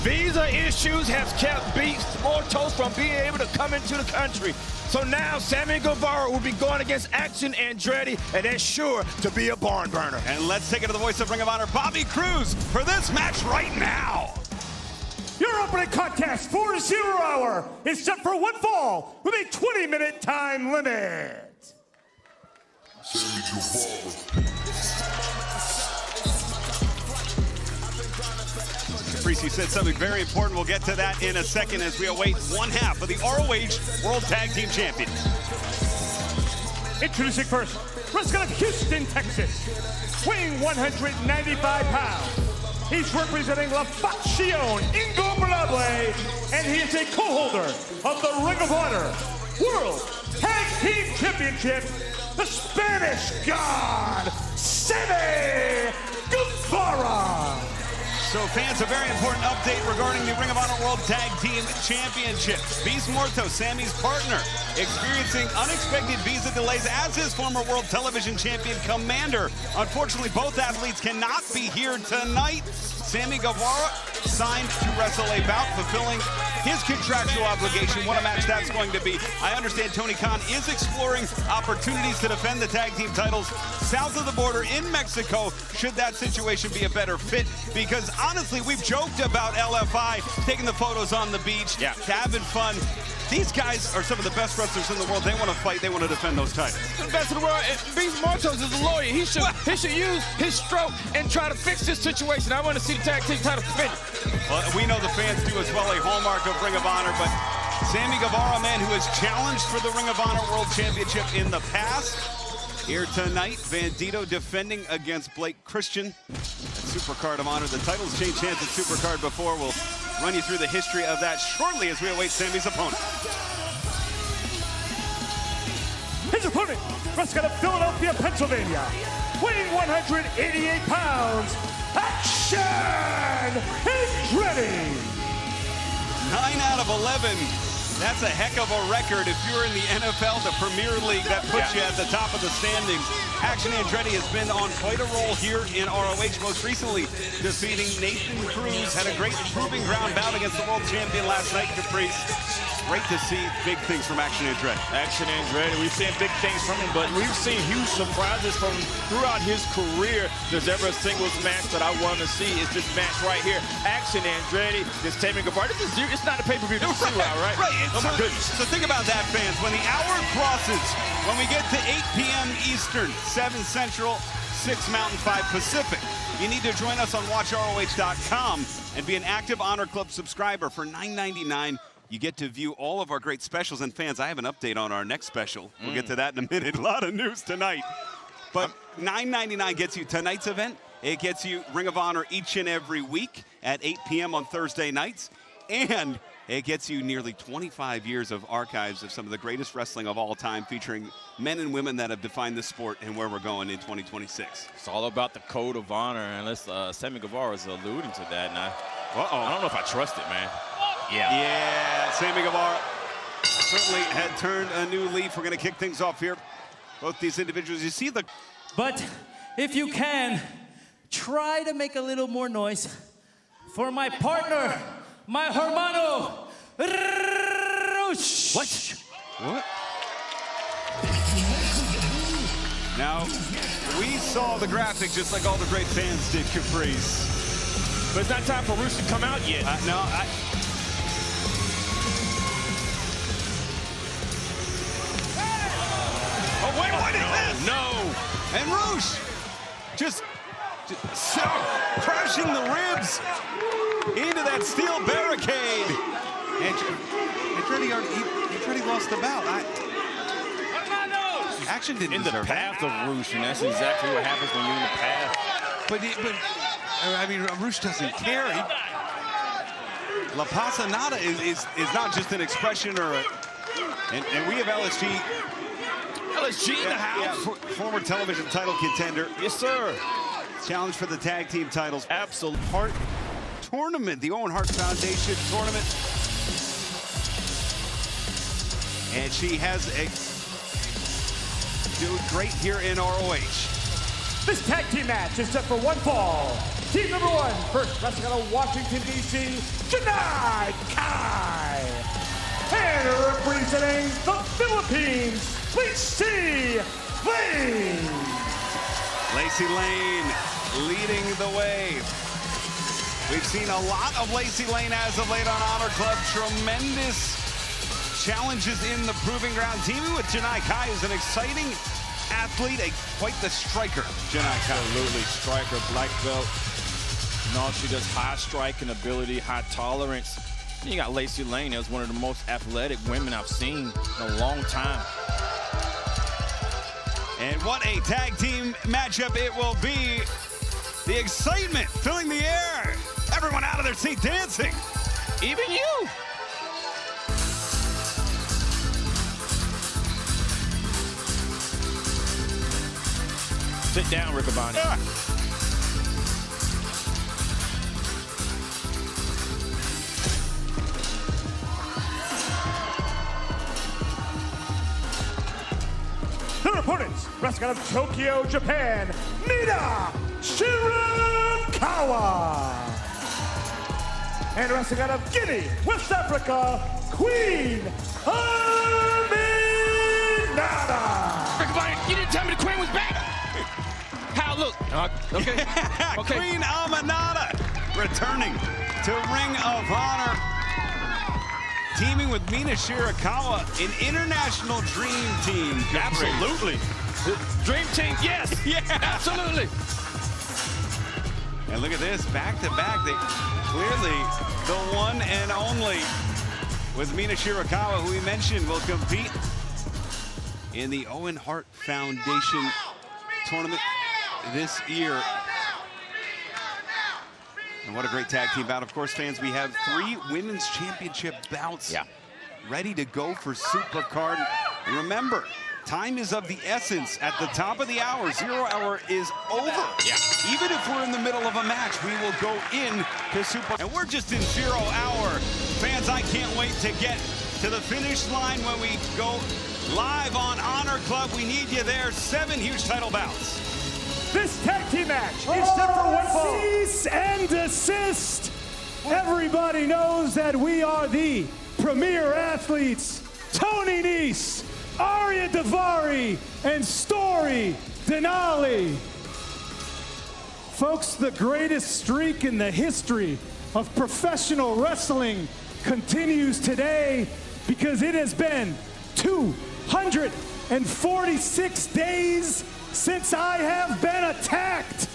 Visa issues has kept Beast Mortos from being able to come into the country. So now Sammy Guevara will be going against Action Andretti, and that's sure to be a barn burner. And let's take it to the voice of Ring of Honor, Bobby Cruz, for this match right now. Your opening contest for 0 Hour is set for one fall with a 20-minute time limit. Sammy Guevara. Priest, said something very important. We'll get to that in a second as we await one half of the ROH World Tag Team Champions. Introducing first, Rascalz of Houston, Texas, weighing 195 pounds. He's representing La Facción Ingobernable, and he is a co-holder of the Ring of Honor World Tag Team Championship, the Spanish God, Sammy Guevara. So fans, a very important update regarding the Ring of Honor World Tag Team Championships. Beast Mortos, Sammy's partner, experiencing unexpected visa delays as his former World Television Champion Commander. Unfortunately, both athletes cannot be here tonight. Sammy Guevara signed to wrestle a bout, fulfilling his contractual obligation. What a match that's going to be. I understand Tony Khan is exploring opportunities to defend the tag team titles south of the border in Mexico, should that situation be a better fit. Because honestly, we've joked about LFI taking the photos on the beach, having fun. These guys are some of the best wrestlers in the world. They want to fight. They want to defend those titles. The best in the world. Beast Mortos is a lawyer. He should use his stroke and try to fix this situation. I want to see the tag team title defended. Well, we know the fans do as well, a hallmark of Ring of Honor, but Sammy Guevara, man, who has challenged for the Ring of Honor World Championship in the past. Here tonight, Bandito defending against Christyan at Supercard of Honor. The titles changed hands at Supercard before. We'll run you through the history of that shortly as we await Sammy's opponent. His opponent, Rascalz of Philadelphia, Pennsylvania, weighing 188 pounds, Action Andretti. 9 out of 11. That's a heck of a record if you're in the NFL, the Premier League, that puts you at the top of the standings. Action Andretti has been on quite a roll here in ROH, most recently defeating Nathan Cruz. Had a great proving ground bout against the world champion last night, Caprice. Great to see big things from Action Andretti. Action Andretti, we've seen big things from him, but we've seen huge surprises from him throughout his career. If there's ever a singles match that I want to see, it's this match right here. Action Andretti, this Sammy Guevara. It's not a pay-per-view, this is right? Right. Oh my goodness. So think about that, fans. When the hour crosses, when we get to 8 p.m. Eastern, 7 Central, 6 Mountain, 5 Pacific, you need to join us on WatchROH.com and be an active Honor Club subscriber for $9.99. You get to view all of our great specials. And fans, I have an update on our next special. We'll get to that in a minute. A lot of news tonight. But $9.99 gets you tonight's event. It gets you Ring of Honor each and every week at 8 p.m. on Thursday nights. And it gets you nearly 25 years of archives of some of the greatest wrestling of all time, featuring men and women that have defined the sport and where we're going in 2026. It's all about the code of honor, and Sammy Guevara is alluding to that. And I don't know if I trust it, man. Yeah, Sammy Guevara certainly had turned a new leaf. We're going to kick things off here. Both these individuals, you see the... But if you can, try to make a little more noise for my partner, my hermano, Rush. What? Now, we saw the graphic just like all the great fans did, Caprice. But it's not time for Rush to come out yet. Oh, wait, what is this? No. And Rush just crashing the ribs into that steel barricade. And Andretti lost the bout. Action didn't in the path of Rush, and that's exactly what happens when you're in the path. But I mean, Rush doesn't care. La Pasanada is not just an expression or a... And we have LSG. LSG in the house. Yeah, former television title contender. Yes, sir. Challenge for the tag team titles. Absolute Hart tournament, the Owen Hart Foundation tournament. And she has doing great here in ROH. This tag team match is set for one fall. Team number 1, first wrestling out of Washington, D.C., Janai Kai. And representing the Philippines, Lacey Lane. Lacey Lane leading the way. We've seen a lot of Lacey Lane as of late on Honor Club. Tremendous challenges in the proving ground. Teaming with Janai Kai is an exciting athlete, quite the striker. Janai Kai. Absolutely, striker, black belt. No, she does high striking ability, high tolerance. And you got Lacey Lane as one of the most athletic women I've seen in a long time. And what a tag team matchup it will be. The excitement filling the air. Everyone out of their seat dancing. Even you. Sit down, Riccaboni. Yeah. Their opponents, wrestling out of Tokyo, Japan, Mina Shirakawa. And wrestling out of Guinea, West Africa, Queen Aminata. Riccaboni, you didn't tell me the Queen was back. How look? Okay. Okay. Queen Aminata returning to Ring of Honor. Teaming with Mina Shirakawa, an international dream team. Absolutely. Dream team, yes. Yeah. Absolutely. And look at this, back to back. They clearly the one and only with Mina Shirakawa, who we mentioned will compete in the Owen Hart Foundation tournament this year. And what a great tag team bout. Of course, fans, we have 3 women's championship bouts ready to go for Supercard. Remember, time is of the essence. At the top of the hour, 0 hour is over. Yeah. Even if we're in the middle of a match, we will go in to Super. And we're just in 0 hour. Fans, I can't wait to get to the finish line when we go live on Honor Club. We need you there. 7 huge title bouts. This tag team match is set for one fall. Cease and desist. Everybody knows that we are the premier athletes. Tony Nese, Arya Davari, and Stori Denali. Folks, the greatest streak in the history of professional wrestling continues today because it has been 246 days since I have been attacked.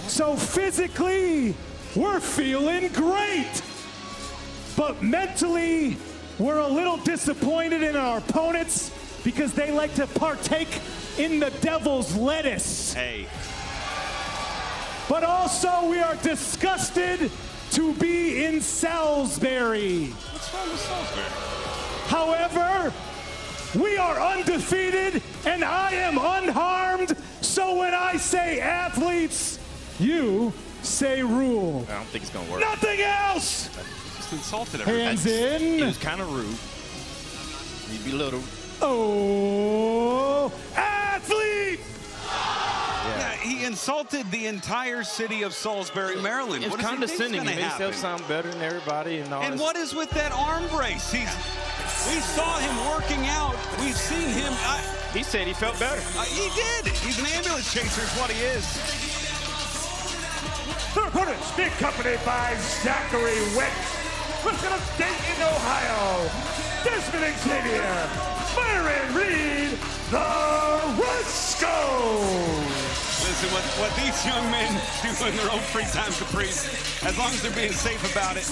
So physically, we're feeling great. But mentally, we're a little disappointed in our opponents because they like to partake in the devil's lettuce. Hey. But also, we are disgusted to be in Salisbury. What's wrong with Salisbury? However, we are undefeated and I am unharmed. So when I say athletes, you say rule. I don't think it's gonna work. Nothing else. Just insulted everybody. Hands It in. was kind of rude. You belittled. Oh, athlete. Yeah, he insulted the entire city of Salisbury, Maryland. It's What does he think's condescending. He gonna made himself happen? sound better than everybody and all. And this. what is with that arm brace? We saw him working out. We've seen him. He said he felt better. He did. He's an ambulance chaser is what he is. Their opponents being accompanied by Zachary Wentz, wrestling out of Dayton, Ohio, Desmond Xavier, Byron Reed, the Rascalz. Listen, what these young men do in their own free time, Caprice, as long as they're being safe about it,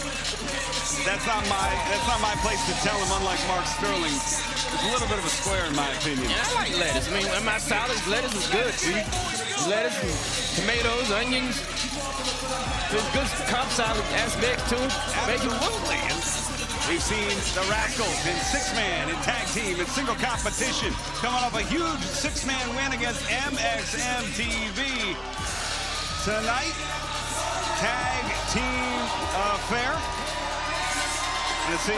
that's not my place to tell them, unlike Mark Sterling. It's a little bit of a square in my opinion. Yeah, I like lettuce. I mean, in my salads, lettuce is good. See? Lettuce and tomatoes, onions. There's good Cobb salad aspects to it. Absolutely. We've seen the Rascalz in 6-man, in tag team, in single competition, coming off a huge 6-man win against MXM TV. Tonight, tag team affair. You see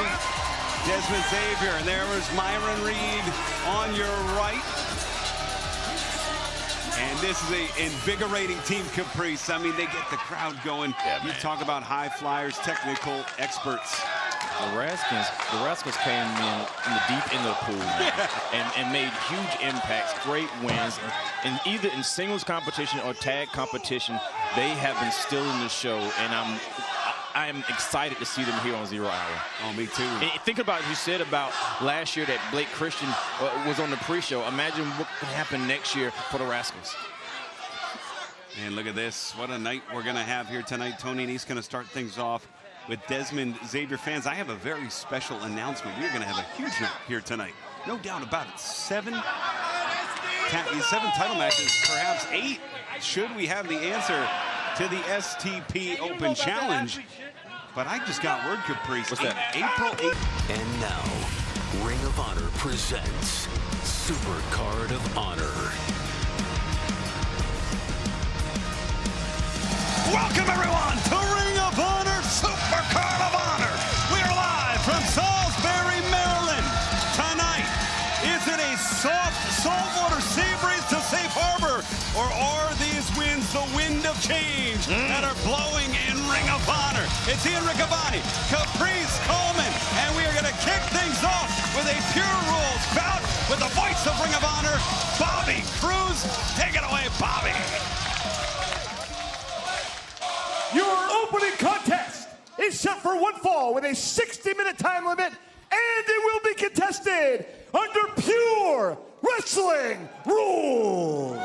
Desmond Xavier, and there was Myron Reed on your right. And And this is an invigorating team, Caprice. I mean, they get the crowd going. Yeah, you talk about high flyers, technical experts. The Rascalz came in the deep end of the pool, man, and made huge impacts, great wins. And either in singles competition or tag competition, they have been stealing the show, and I'm excited to see them here on 0 Hour. Oh, me too. And think about what you said about last year that Blake Christyan was on the pre-show. Imagine what can happen next year for the Rascalz. And look at this. What a night we're going to have here tonight. Tony, and he's going to start things off with Desmond Xavier fans. I have a very special announcement. We're going to have a huge night here tonight. No doubt about it. 7 title matches, perhaps 8, should we have the answer to the STP Open Challenge. But I just got word, Caprice. What's that? April 8th. And now, Ring of Honor presents Supercard of Honor. Welcome, everyone, to Ring of Honor Supercard of Honor. We are live from Salisbury, Maryland. Tonight, is it a soft, saltwater sea breeze to safe harbor, or are these winds the wind of change that are blowing in Ring of Honor? It's Ian Riccaboni, Caprice Coleman, and we are going to kick things off with a Pure Rules bout with the voice of Ring of Honor, Bobby Cruz. Take it away, Bobby. Your opening contest is set for one fall with a 60-minute time limit, and it will be contested under Pure Wrestling rules.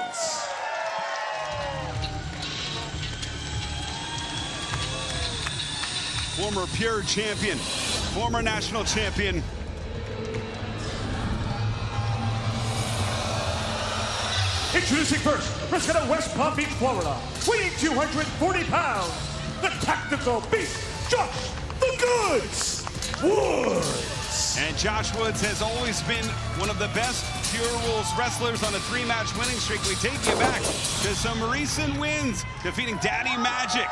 Former Pure champion, former national champion. Introducing first, wrestling out of West Palm Beach, Florida, weighing 240 pounds, the tactical beast, Josh the Goods Woods. And Josh Woods has always been one of the best Pure Rules wrestlers on a 3-match winning streak. We take you back to some recent wins, defeating Daddy Magic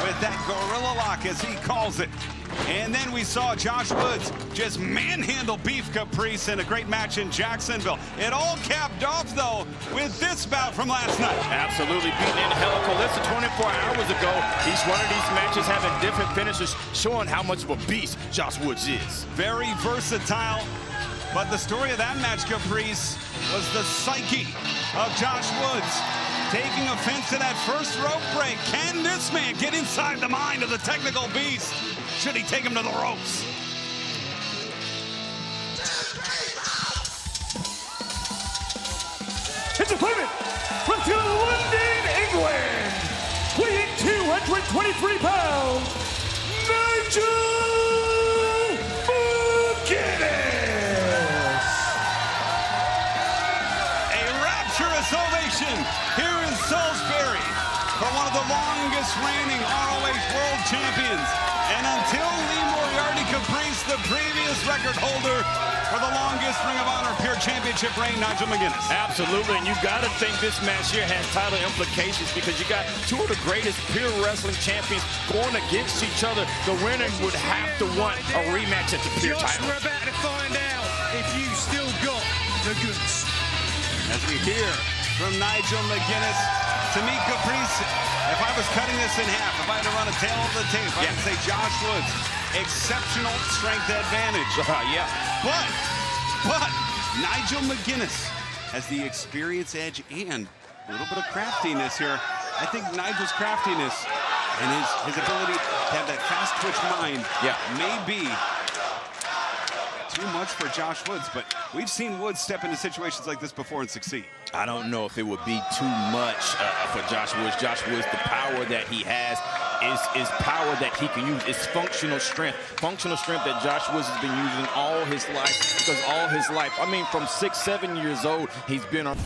with that gorilla lock, as he calls it. And then we saw Josh Woods just manhandle Beef Caprice in a great match in Jacksonville. It all capped off, though, with this bout from last night. Absolutely, beating in Helico less than 24 hours ago. Each one of these matches having different finishes, showing how much of a beast Josh Woods is. Very versatile. But the story of that match, Caprice, was the psyche of Josh Woods. Taking offense to that first rope break. Can this man get inside the mind of the technical beast? Should he take him to the ropes? His opponent, from London, England, weighing 223 pounds, Nigel McGuinness. A rapturous ovation here in Salisbury for one of the longest reigning ROH World Champions. And until Lee Moriarty Caprice, the previous record holder for the longest Ring of Honor Pure Championship reign, Nigel McGuinness. Absolutely, and you've got to think this match here has title implications because you got two of the greatest Pure Wrestling champions going against each other. The winner would have to want a rematch at the Pure title. We're about to find out if you still got the goods. As we hear from Nigel McGuinness, to me, Caprice, if I was cutting this in half, if I had to run a tail of the tape, I would say Josh Woods, exceptional strength advantage. But Nigel McGuinness has the experience edge and a little bit of craftiness here. I think Nigel's craftiness and his ability to have that fast twitch mind may be too much for Josh Woods, but we've seen Woods step into situations like this before and succeed. I don't know if it would be too much for Josh Woods. Josh Woods, the power that he has is power that he can use. It's functional strength. Functional strength that Josh Woods has been using all his life, because all his life, I mean, from 6, 7 years old, he's been on.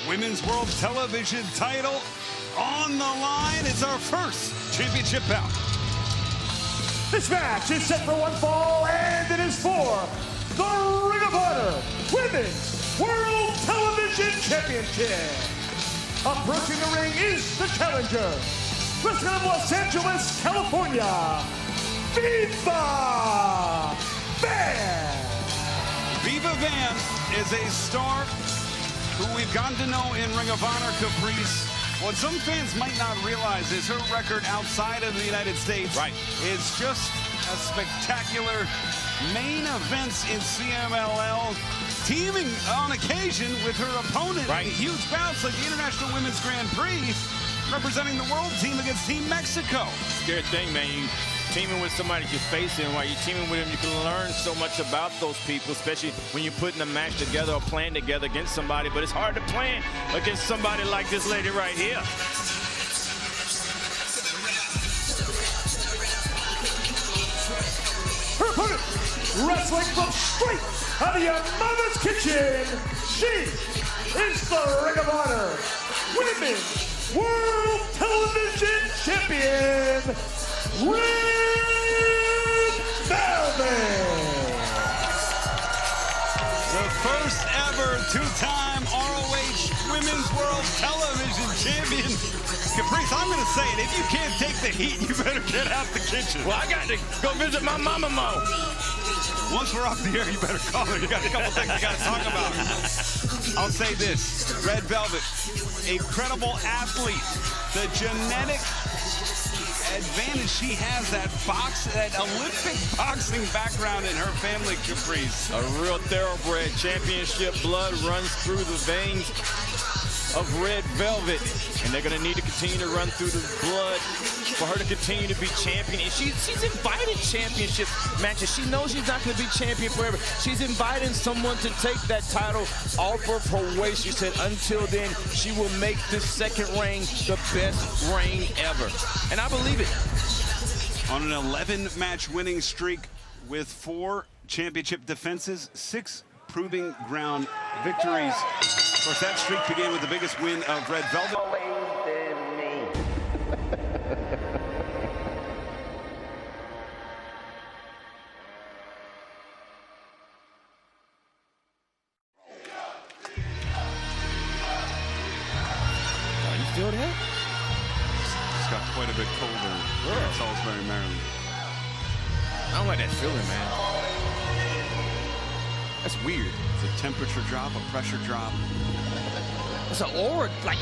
Women's World Television title on the line. It's our first championship bout. This match is set for one fall, and it is for the Ring of Honor Women's World Television Championship. Approaching the ring is the challenger, wrestling out of Los Angeles, California, Viva Van. Viva Van is a star who we've gotten to know in Ring of Honor, Caprice. What some fans might not realize is her record outside of the United States is just a spectacular. Main events in CMLL, teaming on occasion with her opponent in huge bouts like the International Women's Grand Prix, representing the world team against Team Mexico. Scary thing, man. You teaming with somebody you're facing. While you're teaming with them, you can learn so much about those people, especially when you're putting a match together or playing together against somebody. But it's hard to plan against somebody like this lady right here. Her opponent, wrestling from straight out of your mother's kitchen, she is the Ring of Honor Women's World Television Champion, Red Velvet. The first ever two-time ROH Women's World Television Champion. Caprice, I'm going to say it. If you can't take the heat, you better get out the kitchen. Well, I got to go visit my mama, Mo. Once we're off the air, you better call her. You got a couple things you got to talk about. I'll say this. Red Velvet, incredible athlete. The genetic advantage she has, that Olympic boxing background in her family, Caprice. A real thoroughbred. Championship blood runs through the veins of Red Velvet, and they're going to need to continue to run through the blood for her to continue to be champion. And she's invited championship matches. She knows she's not going to be champion forever. She's inviting someone to take that title off of her waist. She said until then, she will make this second reign the best reign ever. And I believe it. On an 11-match winning streak with 4 championship defenses, 6 proving ground victories. Of course, that streak began with the biggest win of Red Velvet. Are you still there? It's got quite a bit colder here in Salisbury, Maryland. I don't like that feeling, man. That's weird. It's a temperature drop, a pressure drop. It's an aura, like,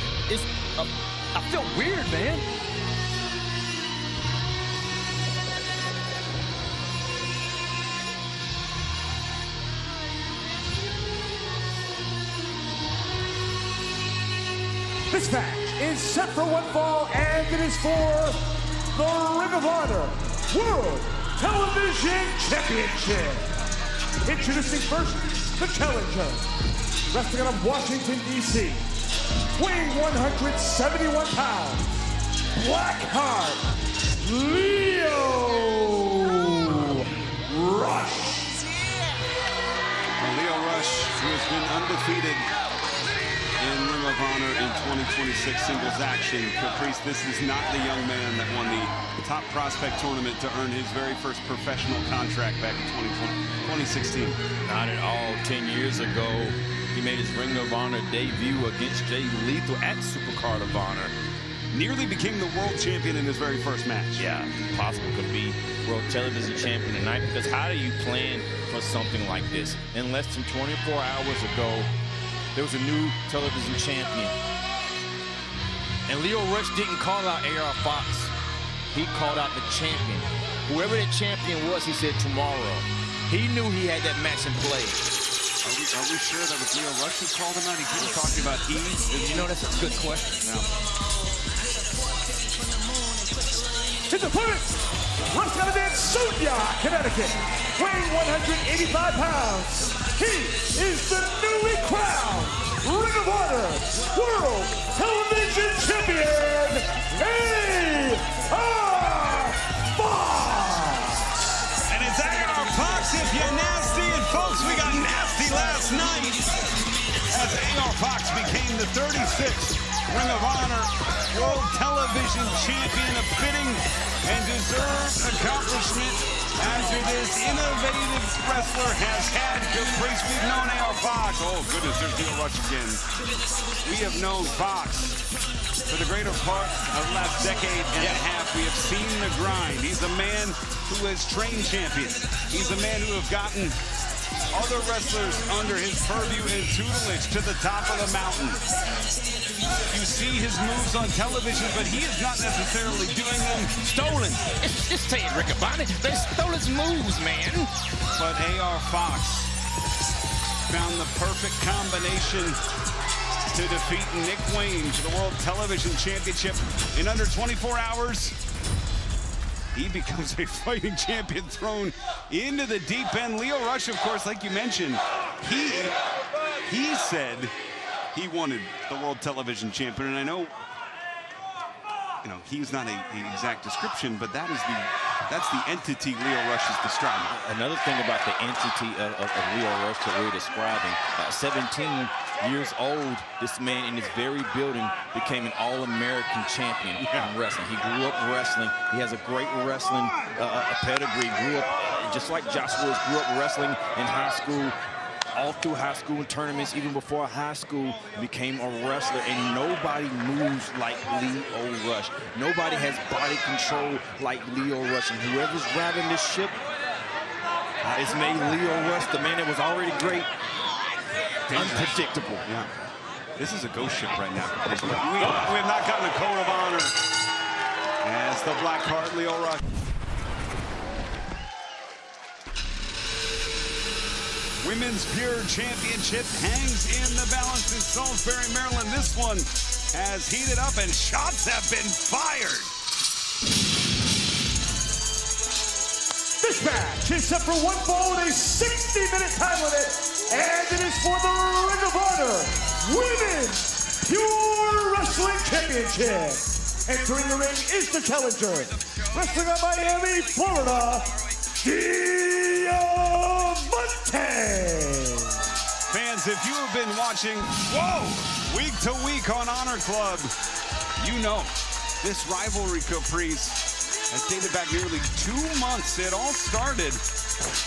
I feel weird, man. This match is set for one fall, and it is for the Ring of Honor World Television Championship. Introducing first, the challenger, wrestling out of Washington, D.C., weighing 171 pounds, Blackheart, Lio Rush. Lio Rush, who has been undefeated in Ring of Honor in 2026 singles action. Caprice, this is not the young man that won the top prospect tournament to earn his very first professional contract back in 2016. Not at all. 10 years ago, he made his Ring of Honor debut against Jay Lethal at Supercard of Honor. Nearly became the world champion in his very first match. Yeah, possible could be world television champion tonight, because how do you plan for something like this? In less than 24 hours ago, there was a new television champion. And Lio Rush didn't call out AR Fox. He called out the champion. Whoever that champion was, he said tomorrow. He knew he had that match in play. Are we sure that was Lio Rush who called him out? He keeps talking about he. You know, that's a good question. No. His opponent, wrestling out of Sonia, Connecticut, weighing 185 pounds. He is the newly crowned Ring of Honor World Television Champion, AR Fox. And it's AR Fox if you're nasty. And folks, we got nasty last night as AR Fox became the 36th Ring of Honor World Television Champion, a fitting and deserved accomplishment After this innovative wrestler has had Caprice, we've known AR Fox. Oh, goodness, there's Lio Rush again. We have known Fox for the greater part of the last decade and a half. We have seen the grind. He's a man who has trained champions. He's a man who have gotten other wrestlers under his purview and tutelage to the top of the mountain. You see his moves on television, but he is not necessarily doing them. Stolen. It's saying Ring of Honor. They stole his moves, man. But AR Fox found the perfect combination to defeat Nick Wayne for the World Television Championship in under 24 hours. He becomes a fighting champion thrown into the deep end. Lio Rush, of course, like you mentioned, he said he wanted the World Television Champion, and I know, he's not an exact description, but that's the entity Lio Rush is describing. Another thing about the entity of Lio Rush that we're describing, 17 years old, this man in this very building became an All-American champion in wrestling. He grew up wrestling. He has a great wrestling pedigree. Grew up, just like Joshua, grew up wrestling in high school, all through high school and tournaments, even before high school, became a wrestler, and nobody moves like Lio Rush. Nobody has body control like Lio Rush, and whoever's driving this ship has made Lio Rush, the man that was already great, unpredictable. Yeah. This is a ghost ship right now. We have not gotten a code of honor as the Blackheart Lio Rush. Women's Pure Championship hangs in the balance in Salisbury, Maryland. This one has heated up and shots have been fired. This match is set for one fall with a 60-minute time limit, and it is for the Ring of Honor Women's Pure Wrestling Championship. Entering the ring is the challenger, wrestling out of Miami, Florida, Diamante. Fans, if you have been watching, week to week on Honor Club, you know this rivalry caprice has dated back nearly 2 months. It all started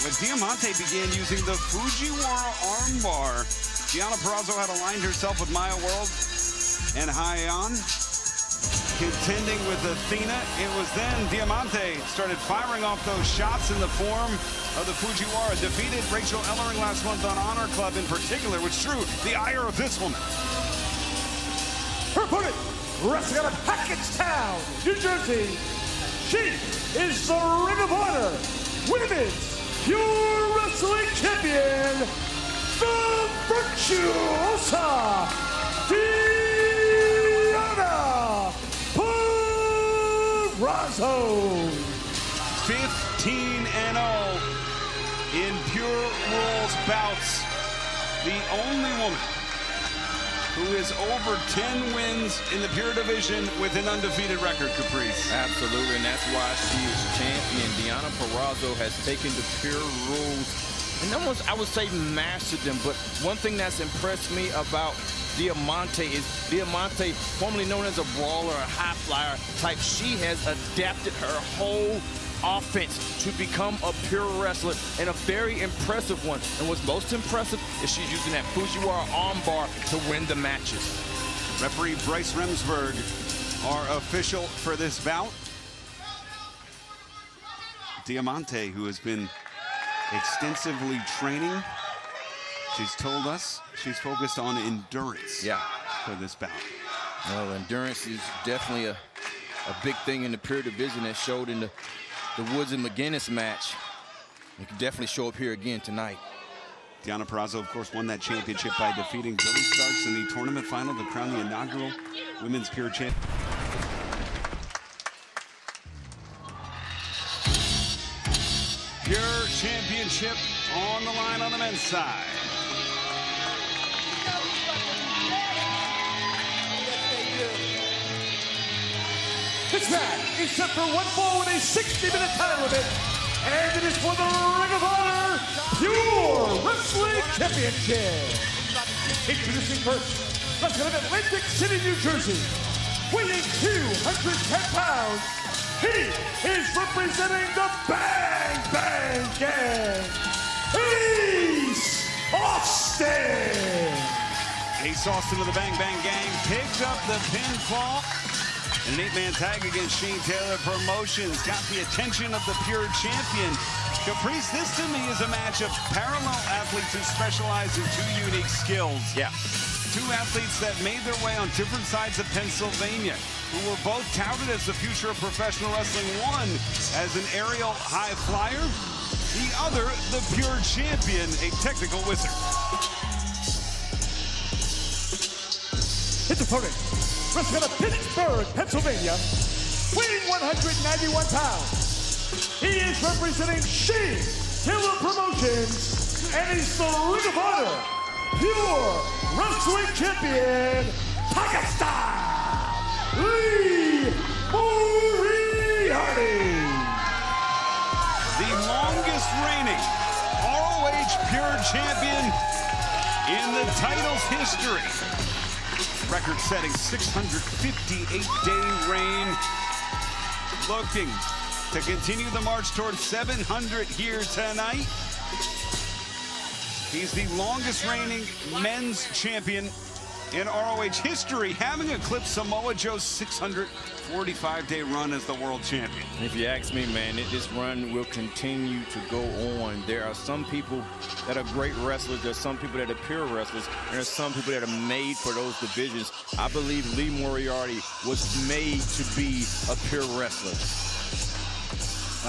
when Diamante began using the Fujiwara armbar. Deonna Purrazzo had aligned herself with Maya World and Hyon, contending with Athena. It was then Diamante started firing off those shots in the form of the Fujiwara. Defeated Rachel Ellering last month on Honor Club in particular, which drew the ire of this woman. Her opponent, wrestling out of Hackettstown, New Jersey. She is the Ring of Honor Women's Pure Wrestling Champion, the Virtuosa Deonna Purrazzo. 15-0 in Pure Rules bouts. The only woman who is over 10 wins in the Pure division with an undefeated record, Caprice. Absolutely, and that's why she is champion. Deonna Purrazzo has taken the Pure Rules and almost, I would say, mastered them. But one thing that's impressed me about Diamante is Diamante, formerly known as a brawler, a high flyer type, she has adapted her whole offense to become a pure wrestler, and a very impressive one. And what's most impressive is she's using that Fujiwara armbar to win the matches. Referee Bryce Remsburg, our official for this bout. Diamante, who has been extensively training, she's told us she's focused on endurance for this bout. Well, endurance is definitely a big thing in the Pure division that showed in the Woods and McGuinness match. It can definitely show up here again tonight. Deonna Purrazzo, of course, won that championship by defeating Billy Starks in the tournament final to crown the inaugural Women's Pure Champion. Pure Championship on the line on the men's side. This match is set for one fall with a 60-minute time limit, and it is for the Ring of Honor Pure Wrestling Championship. Introducing first, wrestling out of Atlantic City, New Jersey, weighing 210 pounds, He is representing the Bang Bang Gang. Ace Austin. Ace Austin of the Bang Bang Gang picked up the pinfall. An 8-man tag against Shane Taylor Promotions got the attention of the Pure Champion. Caprice, this to me is a match of parallel athletes who specialize in two unique skills. Yeah. Two athletes that made their way on different sides of Pennsylvania, who were both touted as the future of professional wrestling. One as an aerial high flyer, the other the Pure Champion, a technical wizard. His opponent, wrestling out of Pittsburgh, Pennsylvania, weighing 191 pounds. He is representing Shane Taylor Promotions, and he's the Ring of Honor Pure Wrestling Champion, Tiger Style, Moriarty. The longest reigning ROH Pure Champion in the title's history. Record-setting 658-day reign. Looking to continue the march towards 700 here tonight. He's the longest reigning men's champion in ROH history, having eclipsed Samoa Joe's 645-day run as the world champion. If you ask me, man, this run will continue to go on. There are some people that are great wrestlers. There's some people that are pure wrestlers. And there's some people that are made for those divisions. I believe Lee Moriarty was made to be a pure wrestler.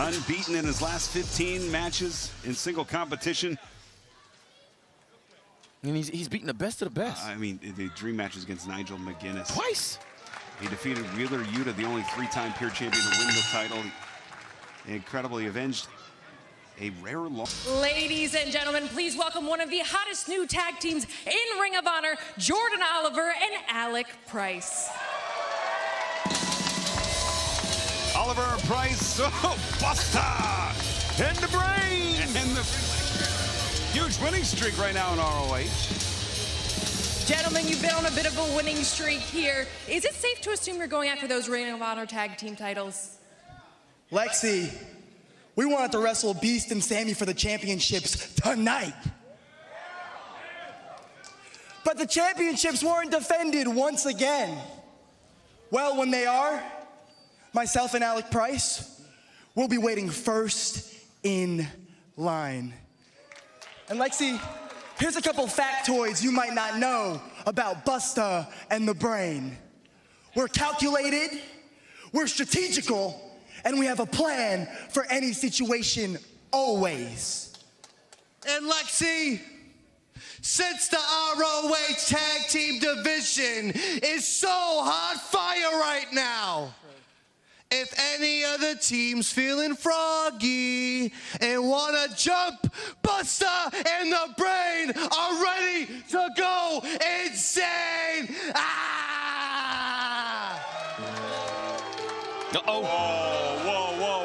Unbeaten in his last 15 matches in single competition. And he's beaten the best of the best. I mean, the dream matches against Nigel McGuinness. Twice. He defeated Wheeler Yuta, the only 3-time Pure Champion to win the title. He incredibly avenged a rare loss. Ladies and gentlemen, please welcome one of the hottest new tag teams in Ring of Honor, Jordan Oliver and Alec Price. Oliver Price, oh, Bustah! And the brain! And the huge winning streak right now in ROH. Gentlemen, you've been on a bit of a winning streak here. Is it safe to assume you're going after those Ring of Honor tag team titles? Lacey, we wanted to wrestle Beast and Sammy for the championships tonight. But the championships weren't defended once again. Well, when they are, myself and Alec Price will be waiting first in line. And Lexi, here's a couple factoids you might not know about Bustah and the Brain. We're calculated, we're strategical, and we have a plan for any situation always. And Lexi, since the ROH Tag Team Division is so hot fire right now, if any other team's feeling froggy and wanna jump, Bustah and the Brain are ready to go insane. Ah! Uh-oh. Whoa, whoa, whoa,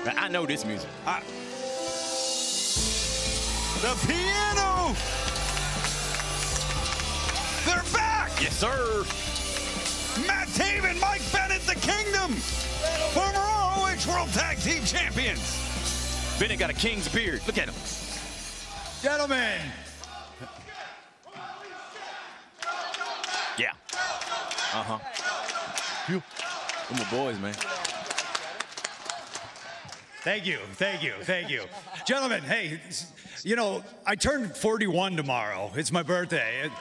whoa. I know this music. The piano! They're back! Yes, sir. Matt Taven, Mike Bennett, the Kingdom! Former ROH World Tag Team Champions! Bennett got a king's beard. Look at him. Gentlemen. Yeah. Uh-huh. Them my boys, man. Thank you, thank you, thank you. Gentlemen, hey, you know, I turned 41 tomorrow. It's my birthday.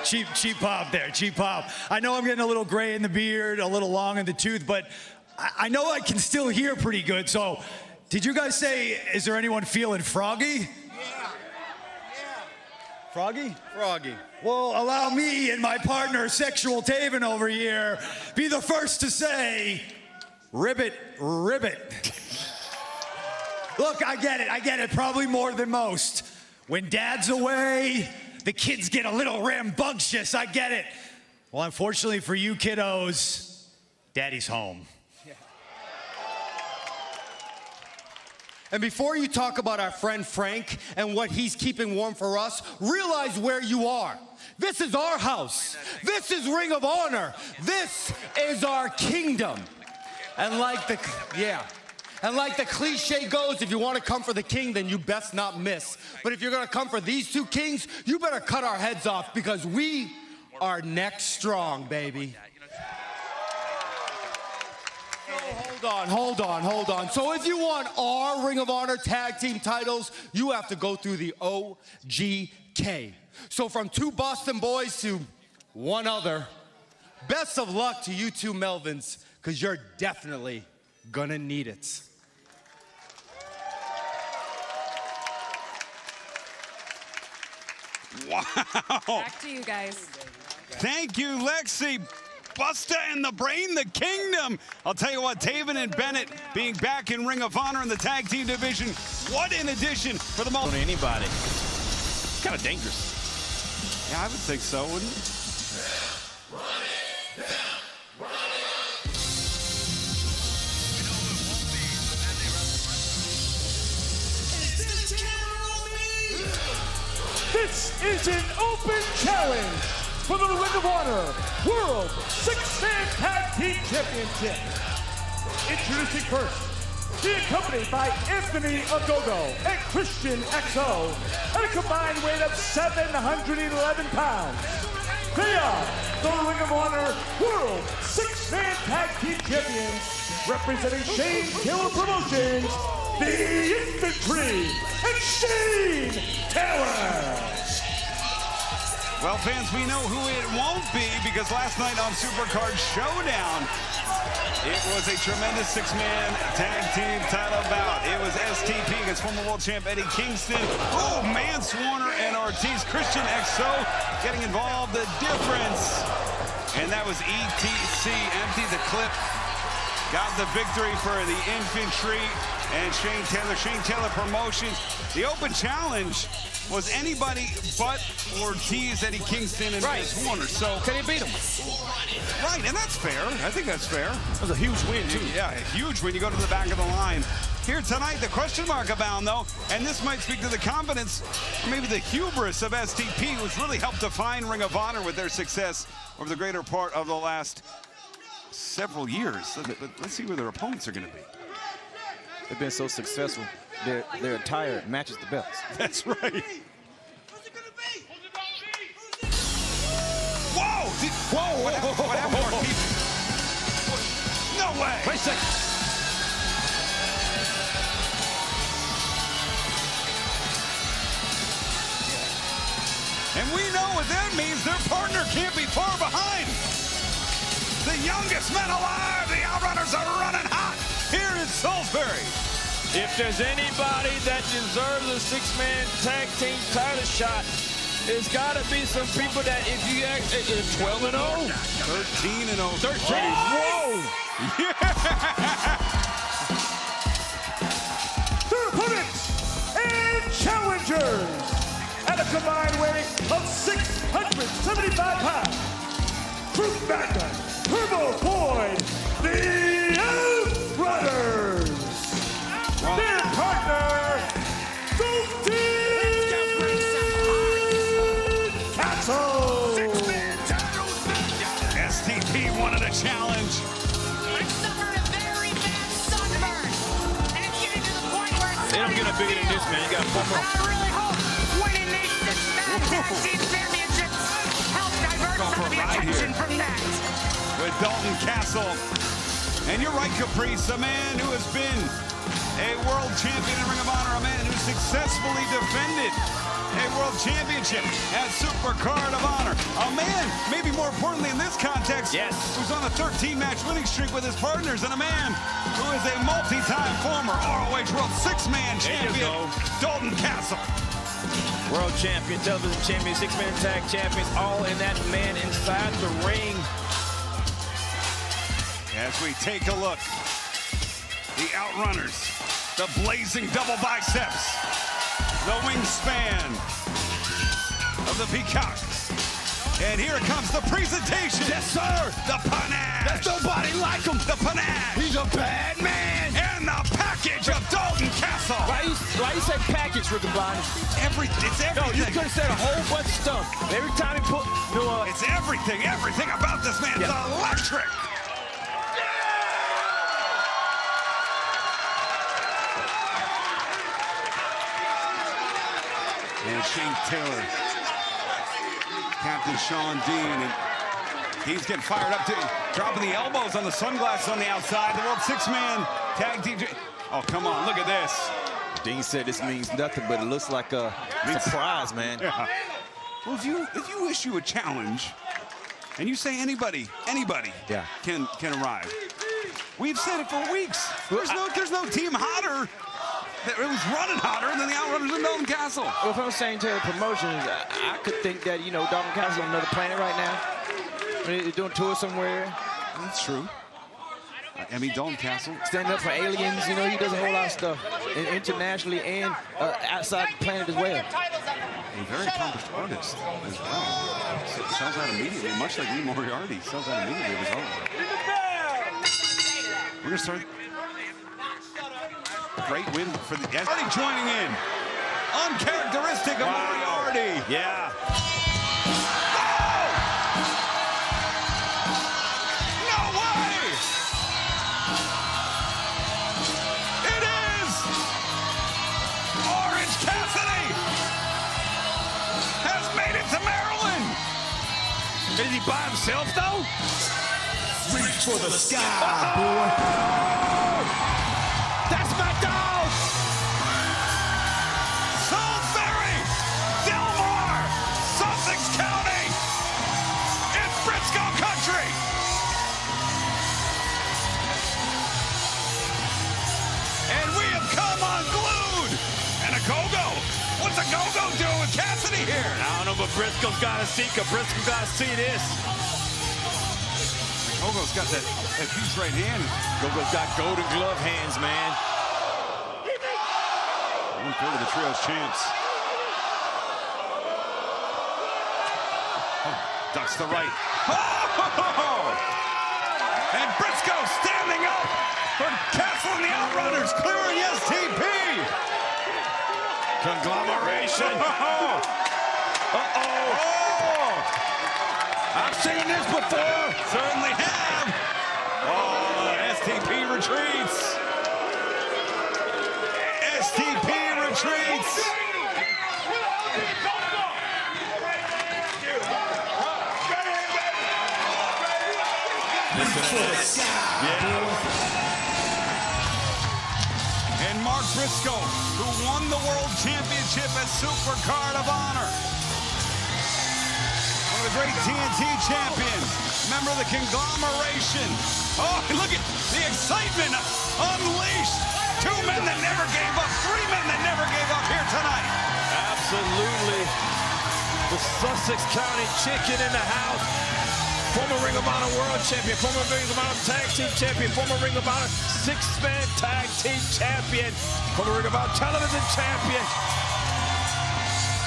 Cheap pop there, cheap pop. I know I'm getting a little gray in the beard, a little long in the tooth, but I know I can still hear pretty good. So, did you guys say, is there anyone feeling froggy? Yeah. Froggy? Froggy. Well, allow me and my partner, Sexual Taven over here, be the first to say, ribbit, ribbit. Look, I get it, probably more than most. When dad's away, the kids get a little rambunctious, I get it. Well, unfortunately for you kiddos, daddy's home. And before you talk about our friend Frank and what he's keeping warm for us, realize where you are. This is our house. This is Ring of Honor. This is our kingdom. And like the cliche goes, if you want to come for the king, then you best not miss. But if you're going to come for these two kings, you better cut our heads off because we are next strong, baby. Hold on. So if you want our Ring of Honor tag team titles, you have to go through the OGK. So from 2 Boston boys to 1 other, best of luck to you 2 Melvins, because you're definitely gonna need it. Wow. Back to you guys. Thank you, Lacey. Bustah and the Brain, the Kingdom. I'll tell you what, Taven and Bennett being back in Ring of Honor in the tag team division. What an addition for the most. Anybody. Kind of dangerous. Yeah, I would think so, wouldn't it? This is an open challenge for the Ring of Honor World 6-Man Tag Team Championship. Introducing first, being accompanied by Anthony Ogogo and Christyan XO at a combined weight of 711 pounds. They are the Ring of Honor World 6-Man Tag Team Champions, representing Shane Taylor Promotions, the Infantry, and Shane Taylor. Well, fans, we know who it won't be because last night on Supercard Showdown, it was a tremendous 6-man tag team title bout. It was STP against former world champ Eddie Kingston. Oh, Manswarner and Ortiz. Christyan XO getting involved. The difference. And that was ETC. Empty the clip. Got the victory for the Infantry and Shane Taylor. Shane Taylor Promotions. The open challenge was anybody but Ortiz, Eddie Kingston, and Manswarner. So can he beat him? Right, and that's fair. I think that's fair. That was a huge win, too. Yeah, a huge win. You go to the back of the line. Here tonight, the question mark abound, though, and this might speak to the confidence, or maybe the hubris of STP, who's really helped define Ring of Honor with their success over the greater part of the last several years. Let's see where their opponents are going to be. They've been so successful. Their attire matches the belts. That's right. Who's it gonna be? Whoa! What happened to Ortiz? No way! Wait a second. And we know what that means. Their partner can't be far behind. The youngest men alive. The Outrunners are running hot here in Salisbury. If there's anybody that deserves a 6-man tag team title shot, it's got to be some people that, if you act, 12-0, 13-0, 13. Whoa! Yeah! Their opponents and challengers at a combined weight of 675 pounds. Fruit Magna, Turbo Boy, the Outrunners. Their partner, Dalton Castle. STP wanted a challenge. I suffered a very bad sunburn, and it's getting to the point where it's They don't get a bigger than this, man. You got 4 more. I really hope winning these 6-man tag team championships help divert some of the attention from that. With Dalton Castle. And you're right, Caprice, a man who has been a world champion in Ring of Honor, a man who successfully defended a world championship at Supercard of Honor. A man, maybe more importantly in this context, who's on a 13-match winning streak with his partners, and a man who is a multi-time former ROH World 6-man champion, Dalton Castle. World champion, television champion, 6-man tag champions, all in that man inside the ring. As we take a look, the Outrunners, the blazing double biceps, the wingspan of the Peacock. And here comes the presentation. Yes, sir. The panache. There's nobody like him. The panache. He's a bad man. And the package of Dalton Castle. Castle. Why you say package, Rick Bond? It's everything. No, you could have said a whole bunch of stuff. Every time he put... It's everything. Everything about this man is electric. And Shane Taylor, Captain Sean Dean, and he's getting fired up too, dropping the elbows on the sunglasses on the outside. The World Six-Man Tag Team. Oh, come on, look at this. Dean said this means nothing, but it looks like a surprise, man. Yeah. Well, if you issue a challenge, and you say anybody can arrive. We've said it for weeks. There's no team hotter. It was running hotter than the Outrunners in Dalton Castle. Well, if I'm saying to the promotions, I could think that, Dalton Castle on another planet right now. They're doing tours somewhere. That's true. I mean, Dalton Castle. Standing up for aliens, he does a whole lot of stuff internationally and outside the planet as well. A very accomplished artist as well. Sells out immediately, much like Lee Moriarty. Sells out immediately as well. We're going to start. Great win for the Andretti joining in. Uncharacteristic of Moriarty. Yeah. Oh! No way! It is Orange Cassidy has made it to Maryland. Is he by himself though? Reach for the sky, boy. That's my dog! Salisbury, Delmar, Sussex County, it's Briscoe country. And we have come unglued. And Ogogo, what's Ogogo doing with Cassidy here? I don't know, but Briscoe's got to see, Briscoe got to see this. Ogogo's got that huge right hand. Ogogo's got golden glove hands, man. 1/3 of the trio's champs. Oh, ducks the right. Oh! And Briscoe standing up for Castle and the Outrunners, clearing STP. Conglomeration. I've seen this before. Certainly have. Oh, STP retreats. STP retreats. And Mark Briscoe, who won the World Championship at Supercard of Honor. One of the great TNT champions, member of the conglomeration. Oh, look at the excitement unleashed. 2 men that never gave up, 3 men that never gave up here tonight. Absolutely. The Sussex County Chicken in the house. Former Ring of Honor World Champion, former Ring of Honor Tag Team Champion, former Ring of Honor Six-Man Tag Team Champion, former Ring of Honor Television Champion.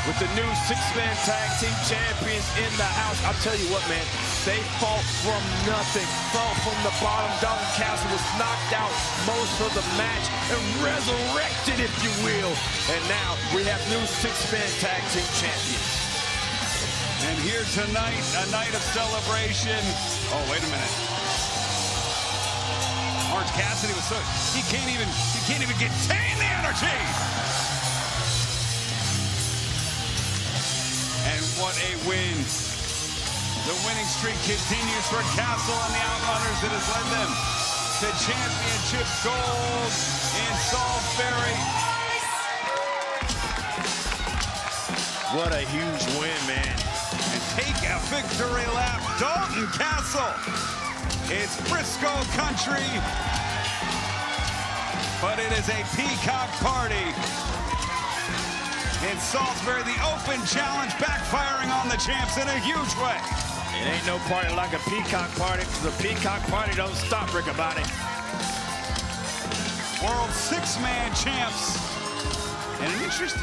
With the new Six-Man Tag Team Champions in the house. I'll tell you what, man, they fought from nothing, fought from the bottom. Dalton Castle was knocked out most of the match and resurrected, if you will. And now we have new Six-Man Tag Team Champions. And here tonight, a night of celebration. Oh, wait a minute. Orange Cassidy was so he can't even contain the energy. And what a win. The winning streak continues for Castle and the Outrunners that has led them to championship gold in Salisbury. What a huge win, man. And take a victory lap, Dalton Castle. It's Briscoe country, but it is a peacock party. In Salisbury, the open challenge backfiring on the champs in a huge way. It ain't no party like a peacock party, because the peacock party don't stop, Rick about it. World Six-Man champs. And an interesting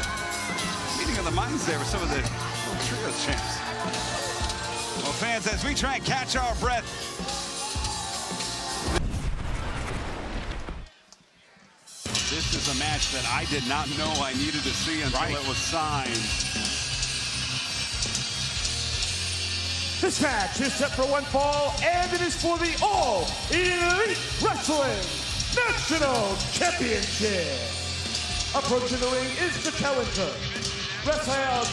meeting of the minds there with some of the trios champs. Well, fans, as we try and catch our breath, This is a match that I did not know I needed to see until it was signed. This match is set for one fall, and it is for the All Elite Wrestling National Championship. Approaching the ring is the challenger, Rascalz,